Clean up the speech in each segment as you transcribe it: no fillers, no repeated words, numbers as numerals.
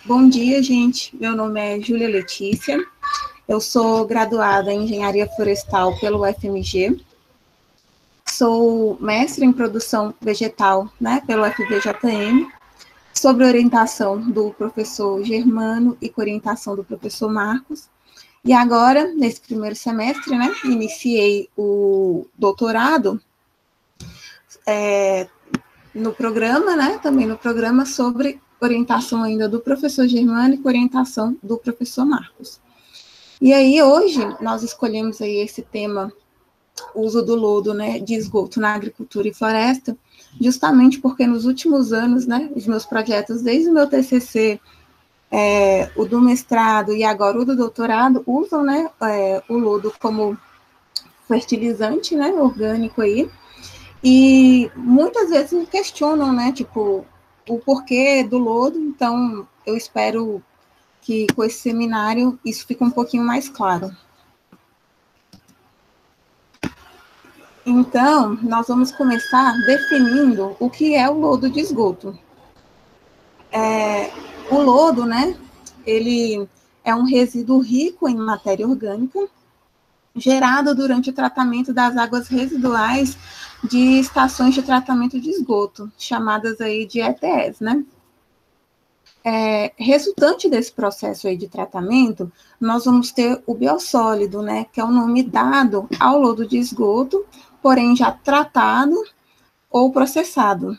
Bom dia, gente. Meu nome é Júlia Letícia. Eu sou graduada em Engenharia Florestal pelo UFMG. Sou mestre em produção vegetal, pelo FVJM, sob orientação do professor Germano e com orientação do professor Marcos. E agora, nesse primeiro semestre, iniciei o doutorado no programa, também no programa sobre orientação ainda do professor Germano e com orientação do professor Marcos. E aí, hoje, nós escolhemos aí esse tema, uso do lodo, de esgoto na agricultura e floresta, justamente porque nos últimos anos, os meus projetos, desde o meu TCC, o do mestrado e agora o do doutorado, usam, o lodo como fertilizante, orgânico aí, e muitas vezes me questionam, o porquê do lodo. Então eu espero que com esse seminário isso fique um pouquinho mais claro. Então, nós vamos começar definindo o que é o lodo de esgoto. O lodo, ele é um resíduo rico em matéria orgânica, gerado durante o tratamento das águas residuais de estações de tratamento de esgoto, chamadas aí de ETEs, Resultante desse processo aí de tratamento, nós vamos ter o biossólido, que é o nome dado ao lodo de esgoto, porém já tratado ou processado,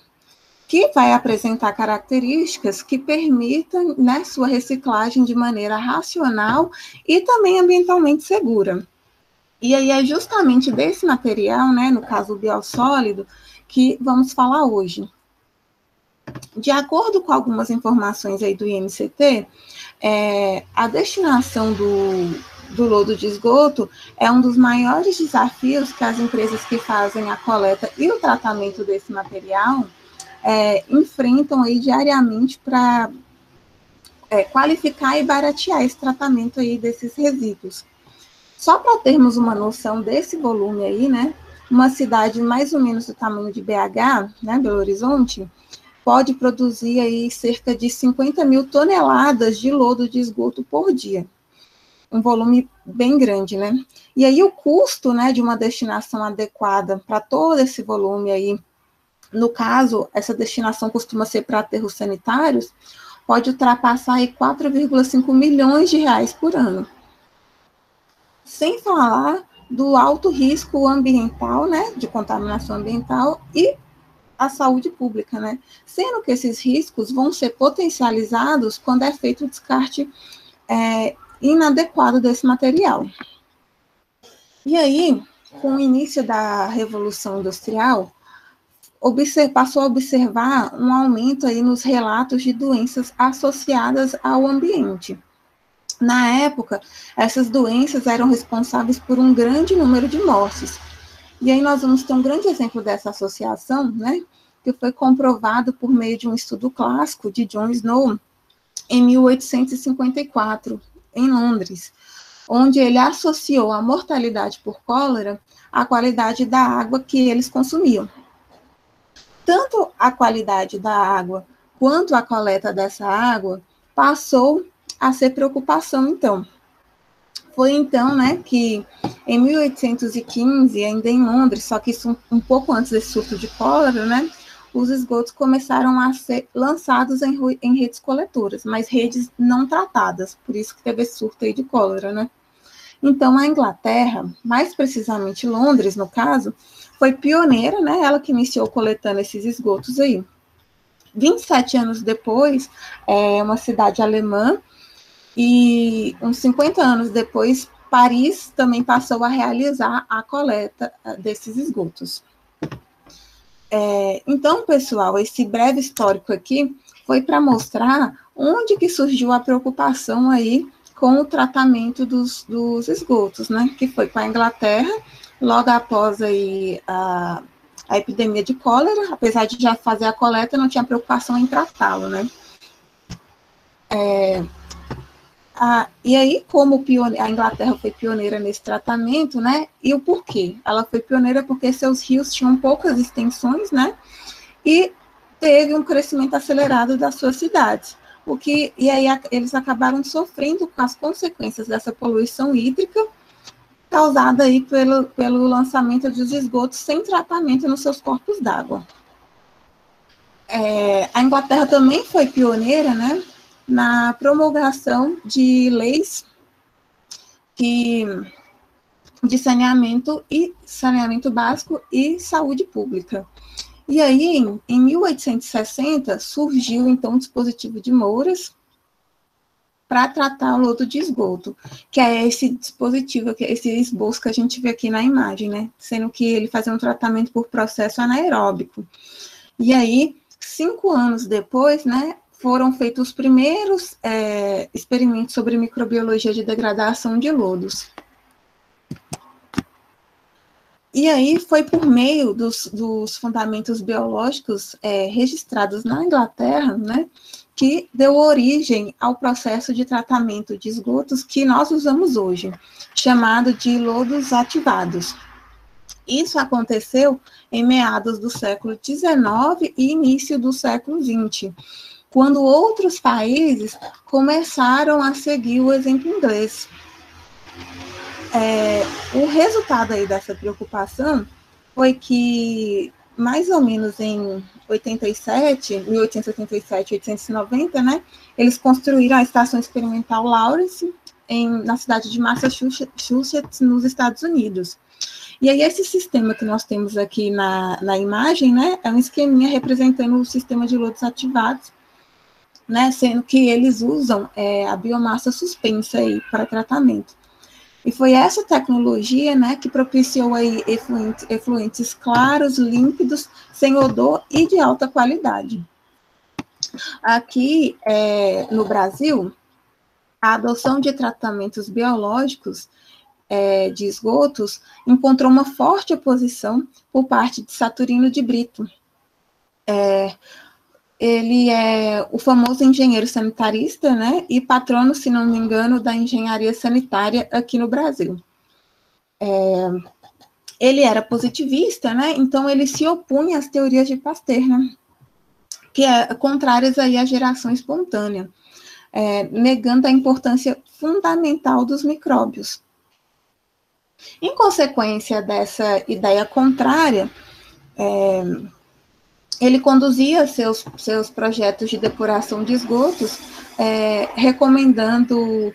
que vai apresentar características que permitam, sua reciclagem de maneira racional e também ambientalmente segura. E aí é justamente desse material, no caso o biossólido, que vamos falar hoje. De acordo com algumas informações aí do INCT, a destinação do lodo de esgoto é um dos maiores desafios que as empresas que fazem a coleta e o tratamento desse material enfrentam aí diariamente para qualificar e baratear esse tratamento aí desses resíduos. Só para termos uma noção desse volume aí, uma cidade mais ou menos do tamanho de BH, Belo Horizonte, pode produzir aí cerca de 50 mil toneladas de lodo de esgoto por dia. Um volume bem grande, E aí o custo, de uma destinação adequada para todo esse volume aí, no caso, essa destinação costuma ser para aterros sanitários, pode ultrapassar aí 4,5 milhões de reais por ano. Sem falar do alto risco ambiental, de contaminação ambiental e a saúde pública, Sendo que esses riscos vão ser potencializados quando é feito o descarte inadequado desse material. E aí, com o início da Revolução Industrial, passou a observar um aumento aí nos relatos de doenças associadas ao ambiente. Na época, essas doenças eram responsáveis por um grande número de mortes. E aí nós vamos ter um grande exemplo dessa associação, que foi comprovado por meio de um estudo clássico de John Snow, em 1854, em Londres, onde ele associou a mortalidade por cólera à qualidade da água que eles consumiam. Tanto a qualidade da água quanto a coleta dessa água passou a ser preocupação, então. Foi então, que em 1815, ainda em Londres, só que isso um pouco antes desse surto de cólera, os esgotos começaram a ser lançados em redes coletoras, mas redes não tratadas, por isso que teve esse surto aí de cólera, Então, a Inglaterra, mais precisamente Londres, no caso, foi pioneira, ela que iniciou coletando esses esgotos aí. 27 anos depois, uma cidade alemã, e uns 50 anos depois, Paris também passou a realizar a coleta desses esgotos. Então, pessoal, esse breve histórico aqui foi para mostrar onde que surgiu a preocupação aí com o tratamento dos esgotos, que foi com a Inglaterra, logo após aí a epidemia de cólera, apesar de já fazer a coleta, não tinha preocupação em tratá-lo, E aí, como a Inglaterra foi pioneira nesse tratamento, e o porquê? Ela foi pioneira porque seus rios tinham poucas extensões, e teve um crescimento acelerado das suas cidades, e aí eles acabaram sofrendo com as consequências dessa poluição hídrica causada aí pelo lançamento dos esgotos sem tratamento nos seus corpos d'água. A Inglaterra também foi pioneira, né, na promulgação de leis de saneamento básico e saúde pública. E aí, em 1860, surgiu, então, o dispositivo de Mouras para tratar o lodo de esgoto, que é esse dispositivo, esse esboço que a gente vê aqui na imagem, né? Sendo que ele fazia um tratamento por processo anaeróbico. E aí, 5 anos depois, né, foram feitos os primeiros experimentos sobre microbiologia de degradação de lodos. E aí foi por meio dos fundamentos biológicos registrados na Inglaterra, né, que deu origem ao processo de tratamento de esgotos que nós usamos hoje, chamado de lodos ativados. Isso aconteceu em meados do século XIX e início do século XX, quando outros países começaram a seguir o exemplo inglês. O resultado aí dessa preocupação foi que, mais ou menos em 1887, 1890, né, eles construíram a Estação Experimental Lawrence na cidade de Massachusetts, nos Estados Unidos. E aí esse sistema que nós temos aqui na imagem, né, é um esqueminha representando o sistema de lodos ativados, né, sendo que eles usam a biomassa suspensa aí para tratamento. E foi essa tecnologia, né, que propiciou aí efluentes claros, límpidos, sem odor e de alta qualidade. Aqui no Brasil, a adoção de tratamentos biológicos de esgotos encontrou uma forte oposição por parte de Saturnino de Brito. Ele é o famoso engenheiro sanitarista, né, e patrono, se não me engano, da engenharia sanitária aqui no Brasil. Ele era positivista, né, então ele se opunha às teorias de Pasteur, né, que contrárias aí à geração espontânea, negando a importância fundamental dos micróbios. Em consequência dessa ideia contrária, ele conduzia seus projetos de depuração de esgotos, recomendando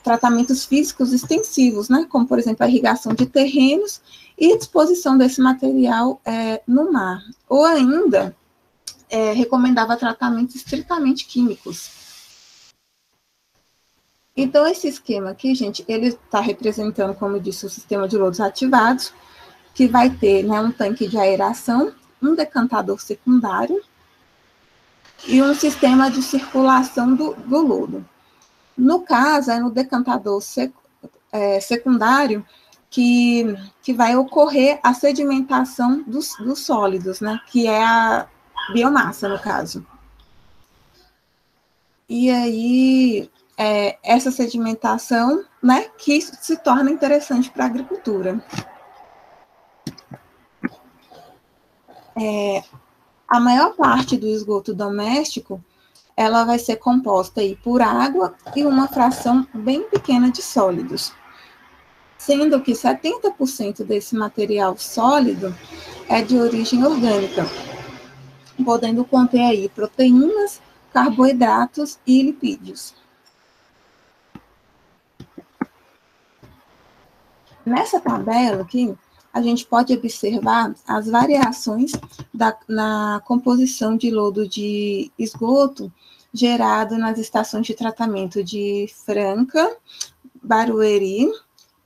tratamentos físicos extensivos, né, como, por exemplo, a irrigação de terrenos e disposição desse material no mar. Ou ainda, recomendava tratamentos estritamente químicos. Então, esse esquema aqui, gente, ele está representando, como eu disse, o sistema de lodos ativados, que vai ter, né, um tanque de aeração, um decantador secundário e um sistema de circulação do lodo. No caso, é no decantador secundário que vai ocorrer a sedimentação dos sólidos, né, que é a biomassa, no caso. E aí, essa sedimentação, né, que se torna interessante para a agricultura. A maior parte do esgoto doméstico, ela vai ser composta aí por água e uma fração bem pequena de sólidos, sendo que 70% desse material sólido é de origem orgânica, podendo conter aí proteínas, carboidratos e lipídios. Nessa tabela aqui, a gente pode observar as variações na composição de lodo de esgoto gerado nas estações de tratamento de Franca, Barueri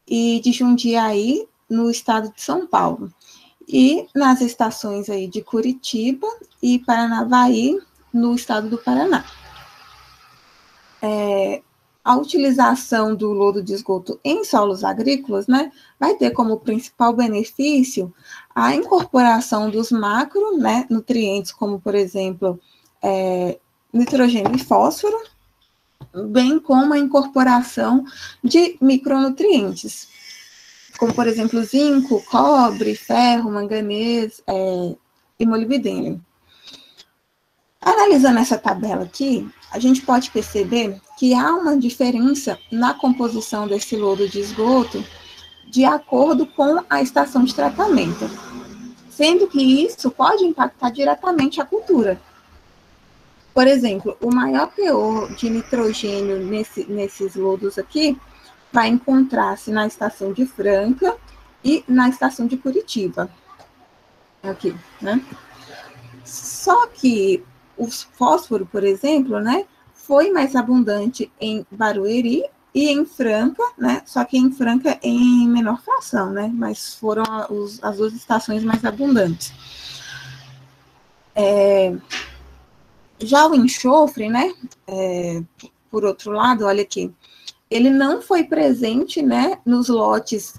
e de Jundiaí, no estado de São Paulo, e nas estações aí de Curitiba e Paranavaí, no estado do Paraná. A utilização do lodo de esgoto em solos agrícolas, né, vai ter como principal benefício a incorporação dos macro, né, nutrientes, como, por exemplo, nitrogênio e fósforo, bem como a incorporação de micronutrientes, como, por exemplo, zinco, cobre, ferro, manganês e molibdênio. Analisando essa tabela aqui, a gente pode perceber que há uma diferença na composição desse lodo de esgoto de acordo com a estação de tratamento, sendo que isso pode impactar diretamente a cultura. Por exemplo, o maior teor de nitrogênio nesses lodos aqui vai encontrar-se na estação de Franca e na estação de Curitiba. Aqui, né? Só que o fósforo, por exemplo, né, foi mais abundante em Barueri e em Franca, né, só que em Franca em menor fração, né, mas foram as duas estações mais abundantes. Já o enxofre, né, por outro lado, olha aqui, ele não foi presente, né, nos lotes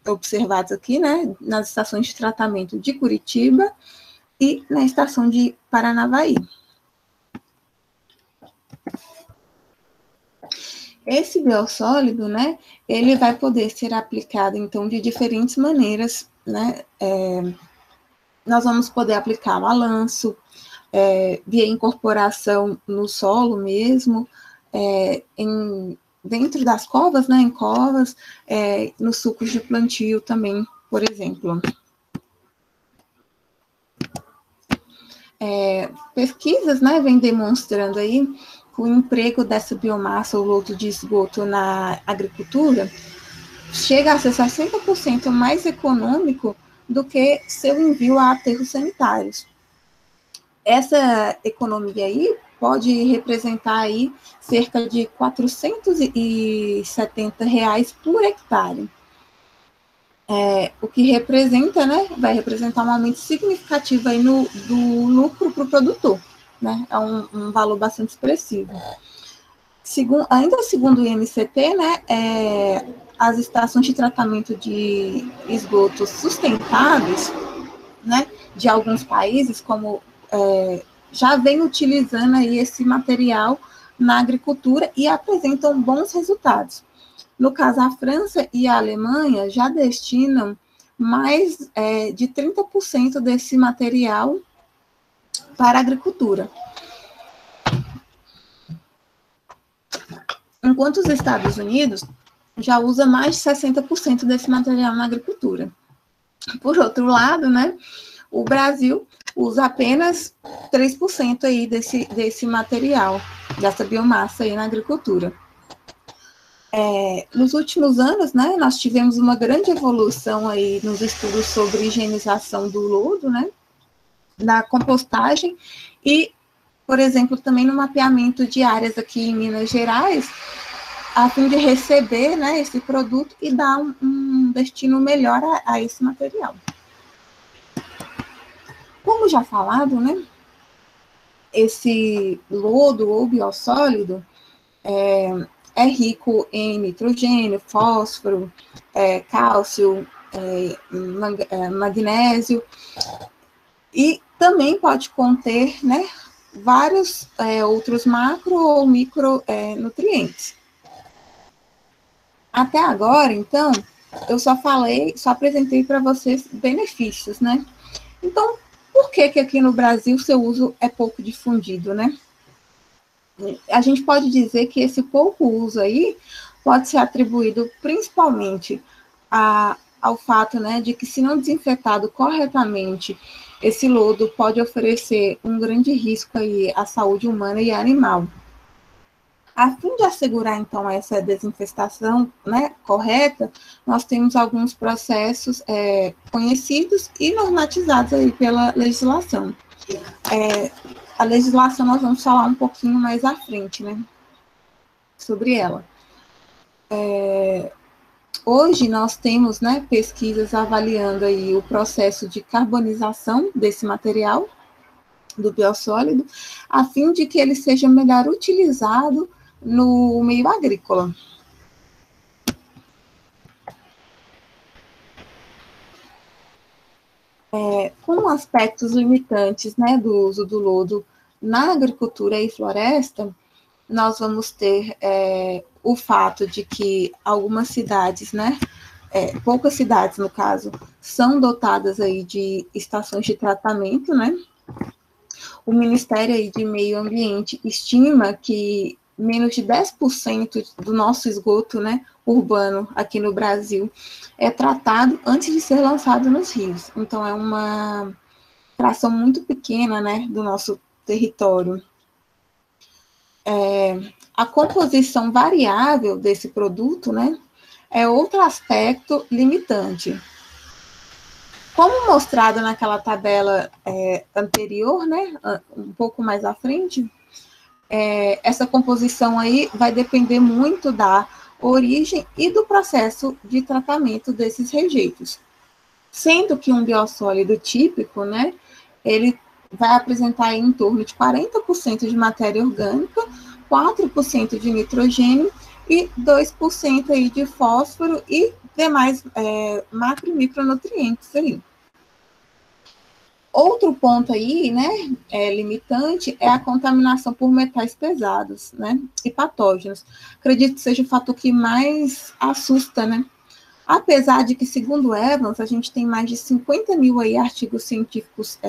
observados aqui, né, nas estações de tratamento de Curitiba e na estação de Paranavaí. Esse biossólido, né, ele vai poder ser aplicado, então, de diferentes maneiras, né, nós vamos poder aplicá-lo a lanço, via incorporação no solo mesmo, dentro das covas, né, em covas, nos sucos de plantio também, por exemplo. Pesquisas, né, vêm demonstrando aí que o emprego dessa biomassa ou lodo de esgoto na agricultura chega a ser 60% mais econômico do que seu envio a aterros sanitários. Essa economia aí pode representar aí cerca de R$ 470 por hectare. O que representa, né, vai representar um aumento significativo aí do lucro para o produtor, né, é um valor bastante expressivo. Ainda segundo o INCT, né, as estações de tratamento de esgotos sustentáveis, né, de alguns países, como já vem utilizando aí esse material na agricultura e apresentam bons resultados. No caso, a França e a Alemanha já destinam mais de 30% desse material para a agricultura. Enquanto os Estados Unidos já usa mais de 60% desse material na agricultura. Por outro lado, né, o Brasil usa apenas 3% aí desse material, dessa biomassa aí na agricultura. Nos últimos anos, né, nós tivemos uma grande evolução aí nos estudos sobre higienização do lodo, né, na compostagem e, por exemplo, também no mapeamento de áreas aqui em Minas Gerais, a fim de receber, né, esse produto e dar um destino melhor a esse material. Como já falado, né, esse lodo ou biossólido é rico em nitrogênio, fósforo, cálcio, magnésio, e também pode conter, né, vários outros macro ou micro nutrientes. Até agora, então, eu só apresentei para vocês benefícios, né? Então, por que aqui no Brasil seu uso é pouco difundido, né? A gente pode dizer que esse pouco uso aí pode ser atribuído principalmente ao fato, né, de que se não desinfetado corretamente, esse lodo pode oferecer um grande risco aí à saúde humana e animal. A fim de assegurar, então, essa desinfestação, né, correta, nós temos alguns processos conhecidos e normatizados aí pela legislação. A legislação nós vamos falar um pouquinho mais à frente, né, sobre ela. Hoje nós temos, né, pesquisas avaliando aí o processo de carbonização desse material, do biossólido, a fim de que ele seja melhor utilizado no meio agrícola. Com aspectos limitantes, né, do uso do lodo na agricultura e floresta, nós vamos ter o fato de que algumas cidades, né, poucas cidades, no caso, são dotadas aí de estações de tratamento, né, O Ministério aí de Meio Ambiente estima que menos de 10% do nosso esgoto, né, urbano aqui no Brasil é tratado antes de ser lançado nos rios. Então, é uma fração muito pequena, né, do nosso território. A composição variável desse produto, né, é outro aspecto limitante. Como mostrado naquela tabela anterior, né, um pouco mais à frente, essa composição aí vai depender muito da origem e do processo de tratamento desses rejeitos. Sendo que um biossólido típico, né, ele vai apresentar em torno de 40% de matéria orgânica, 4% de nitrogênio e 2% aí de fósforo e demais macro e micronutrientes aí. Outro ponto aí, né, limitante, é a contaminação por metais pesados, né, e patógenos. Acredito que seja o fator que mais assusta, né. Apesar de que, segundo Evans, a gente tem mais de 50 mil aí artigos científicos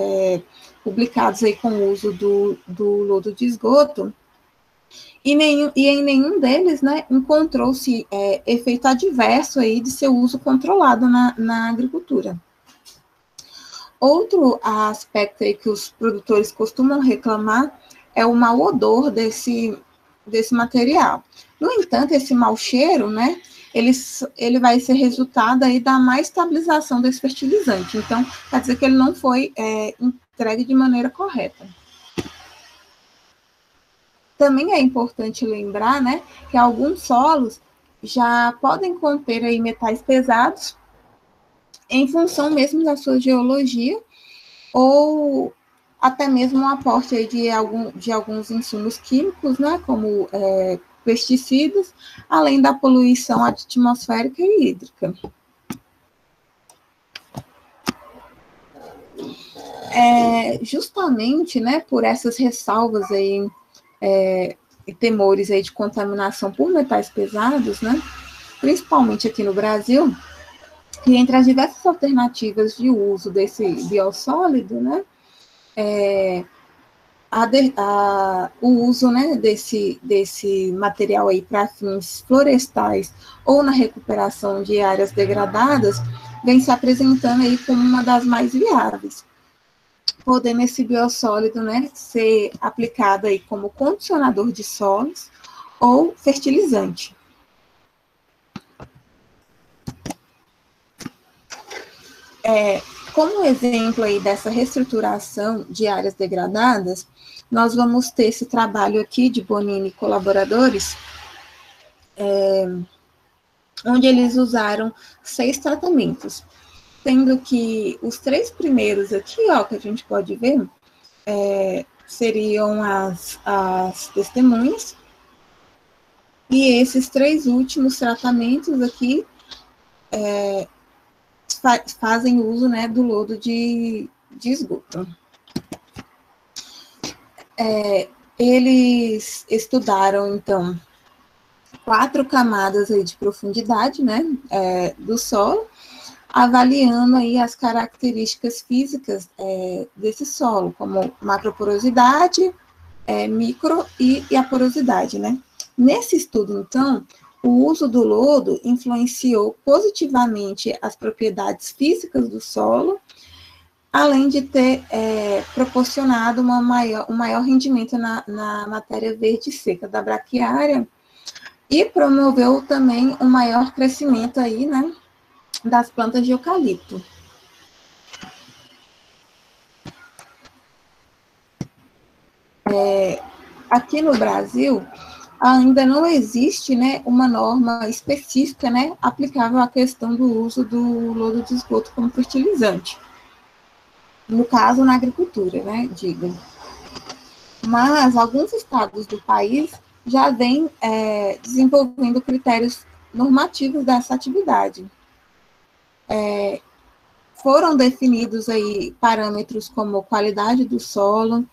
publicados aí com o uso do lodo de esgoto, e em nenhum deles, né, encontrou-se efeito adverso aí de seu uso controlado na agricultura. Outro aspecto aí que os produtores costumam reclamar é o mau odor desse material. No entanto, esse mau cheiro, né, ele vai ser resultado aí da má estabilização desse fertilizante. Então, quer dizer que ele não foi entregue de maneira correta. Também é importante lembrar, né, que alguns solos já podem conter aí metais pesados em função mesmo da sua geologia, ou até mesmo o aporte aí de alguns insumos químicos, né, como pesticidas, além da poluição atmosférica e hídrica. Justamente, né, por essas ressalvas aí, e temores aí de contaminação por metais pesados, né, principalmente aqui no Brasil, e entre as diversas alternativas de uso desse biossólido, né, o uso, né, desse material aí para fins florestais ou na recuperação de áreas degradadas vem se apresentando aí como uma das mais viáveis, podendo esse biossólido, né, ser aplicado aí como condicionador de solos ou fertilizante. Como exemplo aí dessa reestruturação de áreas degradadas, nós vamos ter esse trabalho aqui de Bonini e colaboradores, onde eles usaram 6 tratamentos, sendo que os 3 primeiros aqui, ó, que a gente pode ver, seriam as testemunhas, e esses 3 últimos tratamentos aqui fazem uso, né, do lodo de esgoto. Eles estudaram, então, 4 camadas aí de profundidade, né, do solo, avaliando aí as características físicas desse solo, como macroporosidade, micro e a porosidade, né. Nesse estudo, então, o uso do lodo influenciou positivamente as propriedades físicas do solo, além de ter proporcionado um maior rendimento na matéria verde seca da braquiária, e promoveu também um maior crescimento aí, né, das plantas de eucalipto. Aqui no Brasil, ainda não existe, né, uma norma específica, né, aplicável à questão do uso do lodo de esgoto como fertilizante. No caso, na agricultura, né, digo. Mas alguns estados do país já vêm desenvolvendo critérios normativos dessa atividade. Foram definidos aí parâmetros como qualidade do solo,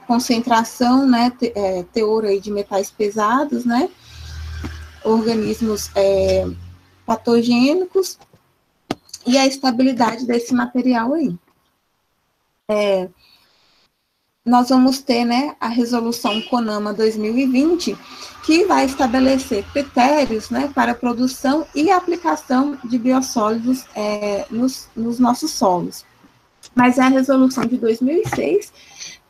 concentração, né, teor aí de metais pesados, né, organismos patogênicos e a estabilidade desse material aí. nós vamos ter, né, a resolução CONAMA 2020, que vai estabelecer critérios, né, para a produção e aplicação de biossólidos nos nossos solos. Mas é a resolução de 2006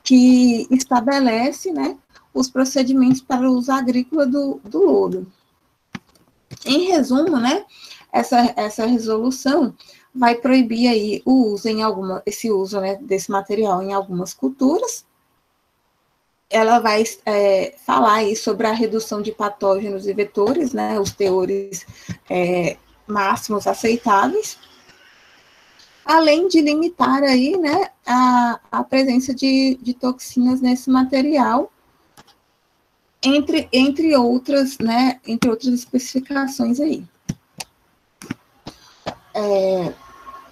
que estabelece, né, os procedimentos para o uso agrícola do lodo. Em resumo, né, essa resolução vai proibir aí o uso esse uso, né, desse material em algumas culturas. Ela vai falar aí sobre a redução de patógenos e vetores, né, os teores máximos aceitáveis, além de limitar aí, né, a presença de toxinas nesse material, entre outras, né, entre outras especificações aí.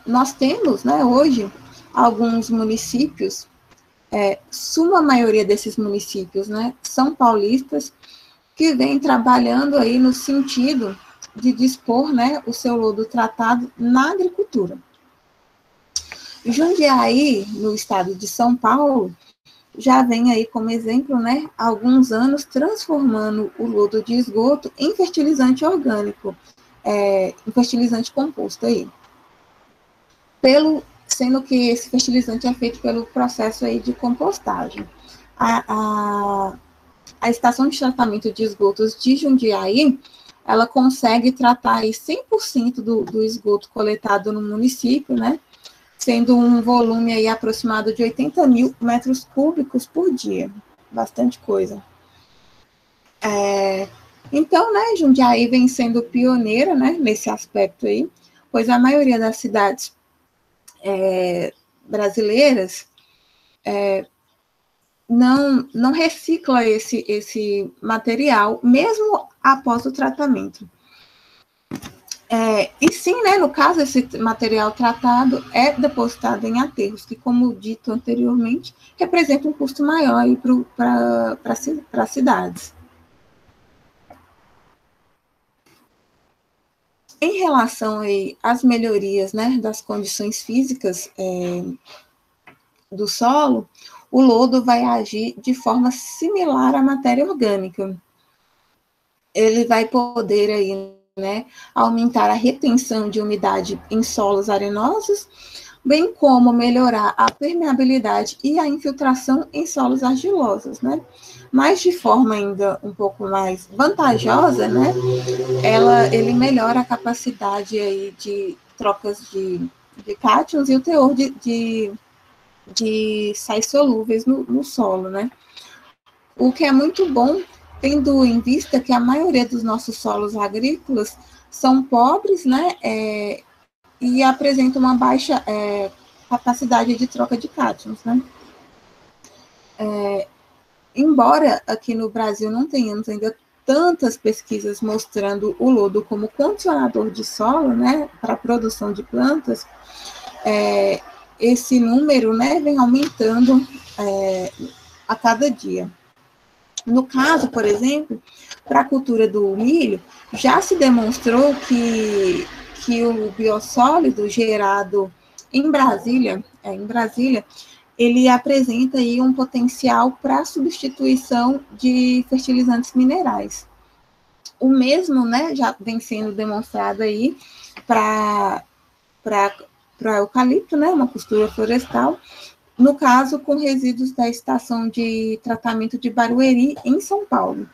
Nós temos, né, hoje, alguns municípios, suma maioria desses municípios, né, são paulistas, que vem trabalhando aí no sentido de dispor, né, o seu lodo tratado na agricultura. Jundiaí, no estado de São Paulo, já vem aí como exemplo, né, há alguns anos, transformando o lodo de esgoto em fertilizante orgânico, em fertilizante composto aí. Sendo que esse fertilizante é feito pelo processo aí de compostagem. A estação de tratamento de esgotos de Jundiaí, ela consegue tratar aí 100% do esgoto coletado no município, né, sendo um volume aí aproximado de 80 mil metros cúbicos por dia. Bastante coisa. Então, né, Jundiaí vem sendo pioneira, né, nesse aspecto aí, pois a maioria das cidades brasileiras não recicla esse material, mesmo após o tratamento. E sim, né, no caso, esse material tratado é depositado em aterros, que, como dito anteriormente, representa um custo maior para as cidades. Em relação aí às melhorias, né, das condições físicas do solo, o lodo vai agir de forma similar à matéria orgânica. Ele vai poder aí, né, aumentar a retenção de umidade em solos arenosos, bem como melhorar a permeabilidade e a infiltração em solos argilosos, né? Mas de forma ainda um pouco mais vantajosa, né? Ele melhora a capacidade aí de trocas de cátions e o teor de sais solúveis no solo, né? O que é muito bom, tendo em vista que a maioria dos nossos solos agrícolas são pobres, né, e apresentam uma baixa capacidade de troca de cátions, né. Embora aqui no Brasil não tenhamos ainda tantas pesquisas mostrando o lodo como condicionador de solo, né, para a produção de plantas, esse número, né, vem aumentando a cada dia. No caso, por exemplo, para a cultura do milho, já se demonstrou que o biossólido gerado em Brasília, ele apresenta aí um potencial para substituição de fertilizantes minerais. O mesmo, né, já vem sendo demonstrado aí para eucalipto, né, uma cultura florestal, no caso, com resíduos da estação de tratamento de Barueri, em São Paulo.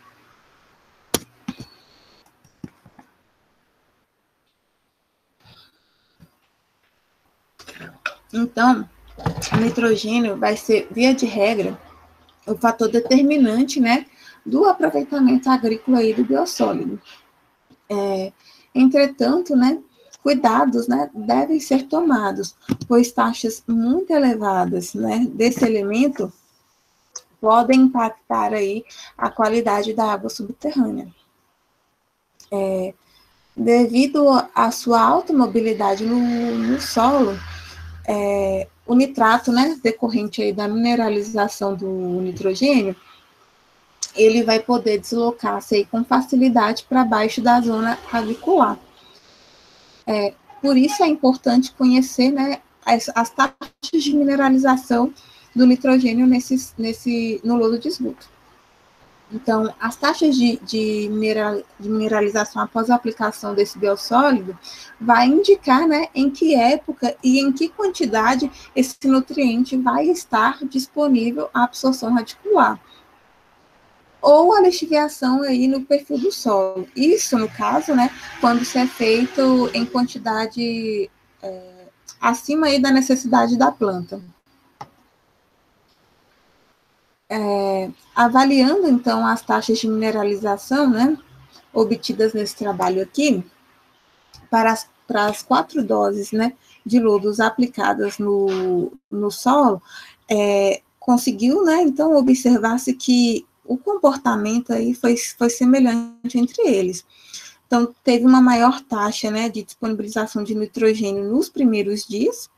Então, o nitrogênio vai ser, via de regra, o fator determinante, né, do aproveitamento agrícola aí do biossólido. Entretanto, né, cuidados, né, devem ser tomados, pois taxas muito elevadas, né, desse elemento podem impactar aí a qualidade da água subterrânea. Devido à sua alta mobilidade no solo, o nitrato, né, decorrente aí da mineralização do nitrogênio, ele vai poder deslocar-se aí com facilidade para baixo da zona radicular. Por isso é importante conhecer, né, as taxas de mineralização do nitrogênio no lodo de esgoto. Então, as taxas de mineralização após a aplicação desse biossólido vai indicar, né, em que época e em que quantidade esse nutriente vai estar disponível à absorção radicular. Ou a lixiviação aí no perfil do solo. Isso, no caso, né, quando isso é feito em quantidade acima aí da necessidade da planta. Avaliando, então, as taxas de mineralização, né, obtidas nesse trabalho aqui, para as 4 doses, né, de lodos aplicadas no solo, conseguiu, né, então, observar-se que o comportamento aí foi semelhante entre eles. Então, teve uma maior taxa, né, de disponibilização de nitrogênio nos primeiros dias.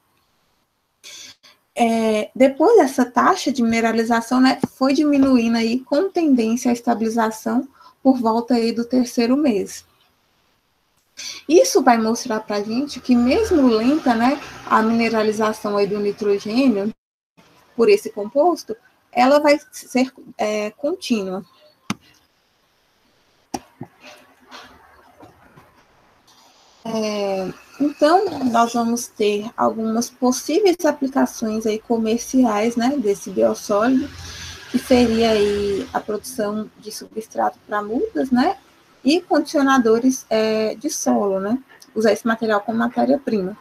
Depois dessa taxa de mineralização, né, foi diminuindo aí com tendência à estabilização por volta aí do 3º mês. Isso vai mostrar para a gente que mesmo lenta, né, a mineralização aí do nitrogênio por esse composto, ela vai ser contínua. Então, nós vamos ter algumas possíveis aplicações aí comerciais, né, desse biossólido, que seria aí a produção de substrato para mudas, né, e condicionadores de solo, né, usar esse material como matéria-prima.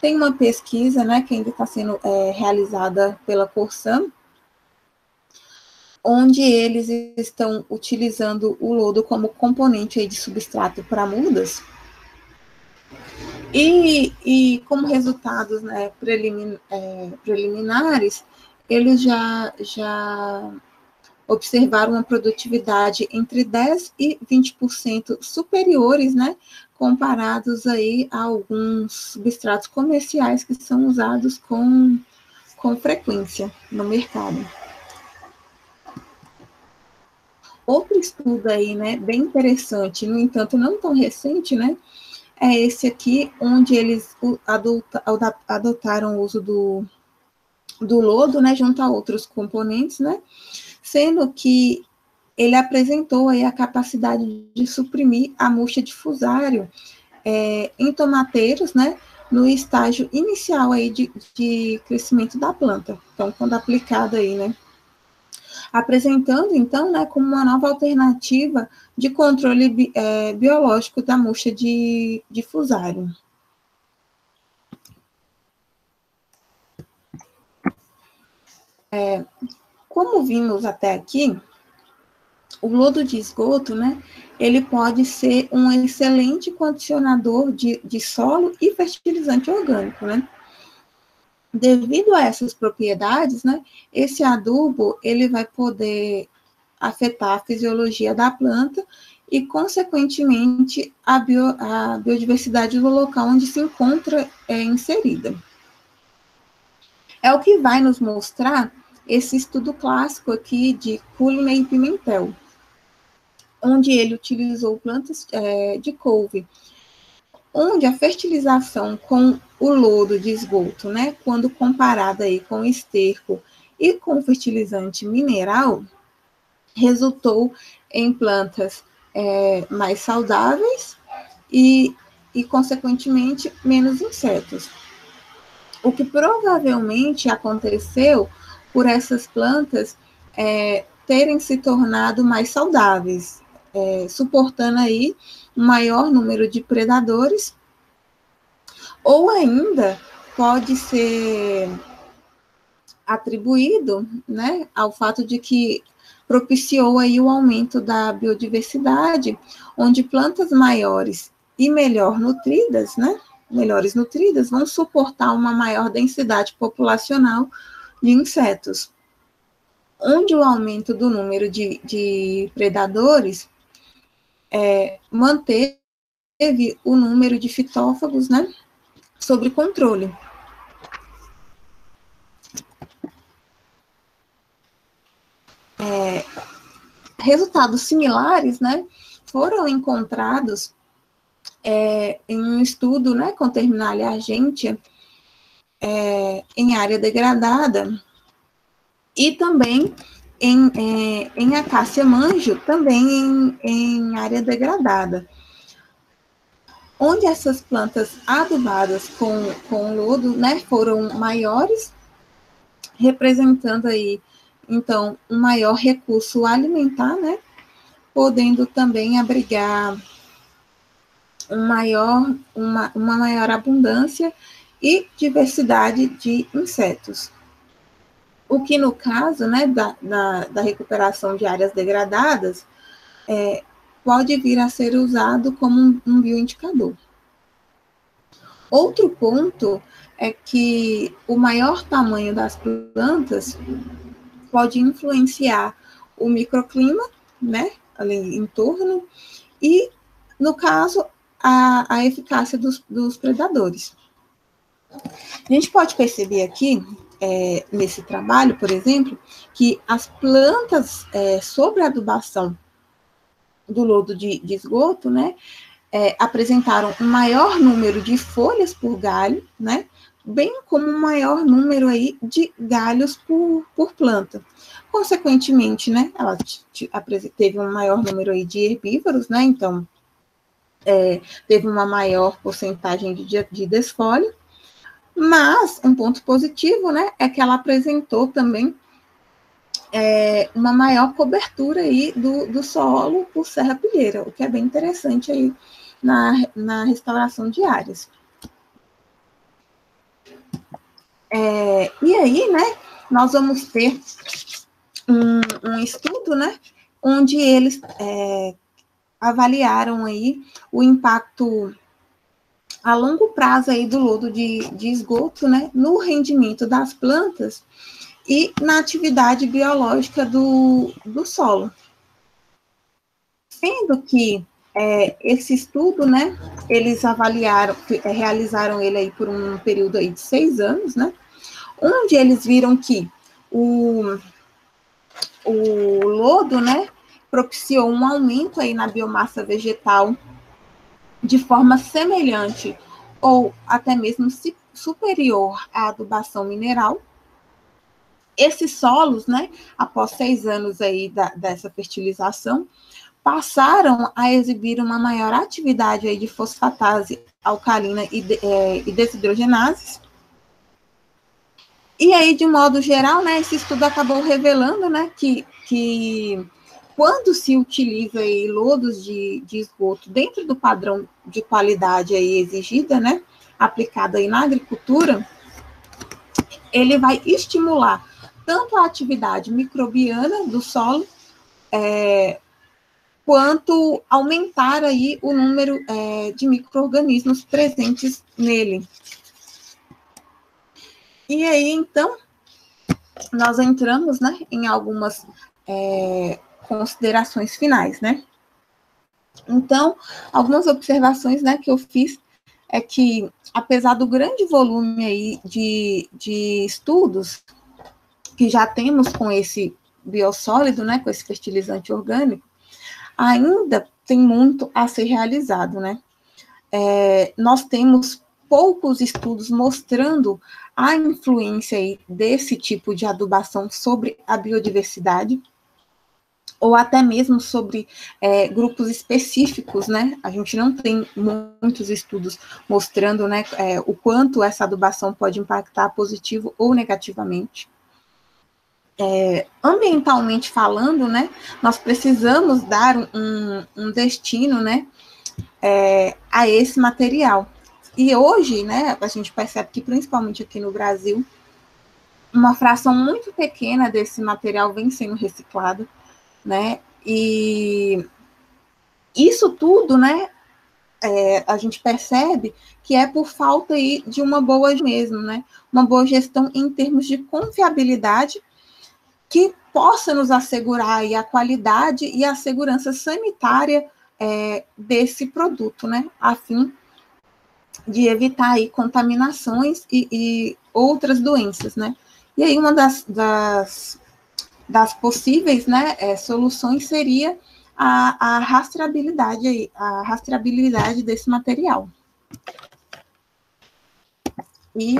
Tem uma pesquisa, né, que ainda está sendo realizada pela Corsam, onde eles estão utilizando o lodo como componente aí de substrato para mudas. E como resultados, né, preliminares, eles já observaram uma produtividade entre 10% e 20% superiores, né, comparados aí a alguns substratos comerciais que são usados com frequência no mercado. Outro estudo aí, né, bem interessante, no entanto, não tão recente, né, é esse aqui, onde eles adotaram o uso do lodo, né, junto a outros componentes, né, sendo que ele apresentou aí a capacidade de suprimir a murcha de fusário em tomateiros, né, no estágio inicial aí de crescimento da planta. Então, quando aplicado aí, né, apresentando, então, né, como uma nova alternativa de controle biológico da murcha de fusário. Como vimos até aqui, o lodo de esgoto, né, ele pode ser um excelente condicionador de solo e fertilizante orgânico, né? Devido a essas propriedades, né, esse adubo, ele vai poder afetar a fisiologia da planta e, consequentemente, a biodiversidade do local onde se encontra inserida. É o que vai nos mostrar esse estudo clássico aqui de Cooley e Pimentel, onde ele utilizou plantas de couve, onde a fertilização com o lodo de esgoto, né, quando comparada aí com esterco e com fertilizante mineral, resultou em plantas mais saudáveis e, consequentemente, menos insetos. O que provavelmente aconteceu por essas plantas terem se tornado mais saudáveis, suportando aí um maior número de predadores, ou ainda pode ser atribuído, né, ao fato de que propiciou aí o aumento da biodiversidade, onde plantas maiores e melhores nutridas, vão suportar uma maior densidade populacional de insetos, onde o aumento do número de predadores manteve o número de fitófagos, né, sob controle. Resultados similares, né, foram encontrados em um estudo, né, com Terminalia argentea, em área degradada, e também em acácia manjo, também em área degradada. Onde essas plantas adubadas com lodo, né, foram maiores, representando aí, então, um maior recurso alimentar, né, podendo também abrigar uma maior abundância e diversidade de insetos. O que, no caso, né, da recuperação de áreas degradadas, pode vir a ser usado como um bioindicador. Outro ponto é que o maior tamanho das plantas pode influenciar o microclima, né, ali em torno, e, no caso, a eficácia dos predadores. A gente pode perceber aqui, nesse trabalho, por exemplo, que as plantas sobre a adubação do lodo de esgoto, né, apresentaram um maior número de folhas por galho, né, bem como um maior número aí de galhos por planta. Consequentemente, né, ela teve um maior número aí de herbívoros, né, então teve uma maior porcentagem de desfolho, mas um ponto positivo, né, é que ela apresentou também uma maior cobertura aí do solo por serrapilheira, o que é bem interessante aí na restauração de áreas. E aí, né, nós vamos ter um estudo, né, onde eles avaliaram aí o impacto a longo prazo aí do lodo de esgoto, né, no rendimento das plantas e na atividade biológica do solo. Sendo que esse estudo, né, eles realizaram ele aí por um período aí de 6 anos, né, onde eles viram que o lodo, né, propiciou um aumento aí na biomassa vegetal de forma semelhante ou até mesmo superior à adubação mineral. Esses solos, né, após 6 anos aí dessa fertilização, passaram a exibir uma maior atividade aí de fosfatase alcalina e desidrogenases. E aí, de modo geral, né, esse estudo acabou revelando, né, que quando se utiliza aí lodos de esgoto dentro do padrão de qualidade aí exigida, né, aplicado aí na agricultura, ele vai estimular tanto a atividade microbiana do solo, quanto aumentar aí o número de micro-organismos presentes nele. E aí, então, nós entramos, né, em algumas considerações finais, né? Então, algumas observações, né, que eu fiz é que, apesar do grande volume aí de estudos que já temos com esse biossólido, né, com esse fertilizante orgânico, ainda tem muito a ser realizado, né? Nós temos poucos estudos mostrando a influência aí desse tipo de adubação sobre a biodiversidade, ou até mesmo sobre grupos específicos, né? A gente não tem muitos estudos mostrando, né, o quanto essa adubação pode impactar positivo ou negativamente. Ambientalmente falando, né, nós precisamos dar um destino, né, a esse material. E hoje, né, a gente percebe que, principalmente aqui no Brasil, uma fração muito pequena desse material vem sendo reciclado, né, e isso tudo, né, a gente percebe que é por falta aí de uma boa mesmo, né, uma boa gestão em termos de confiabilidade que possa nos assegurar aí a qualidade e a segurança sanitária desse produto, né, a fim de evitar aí contaminações e outras doenças, né. E aí uma das possíveis, né, soluções seria a rastreabilidade desse material. E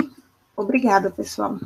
obrigada, pessoal.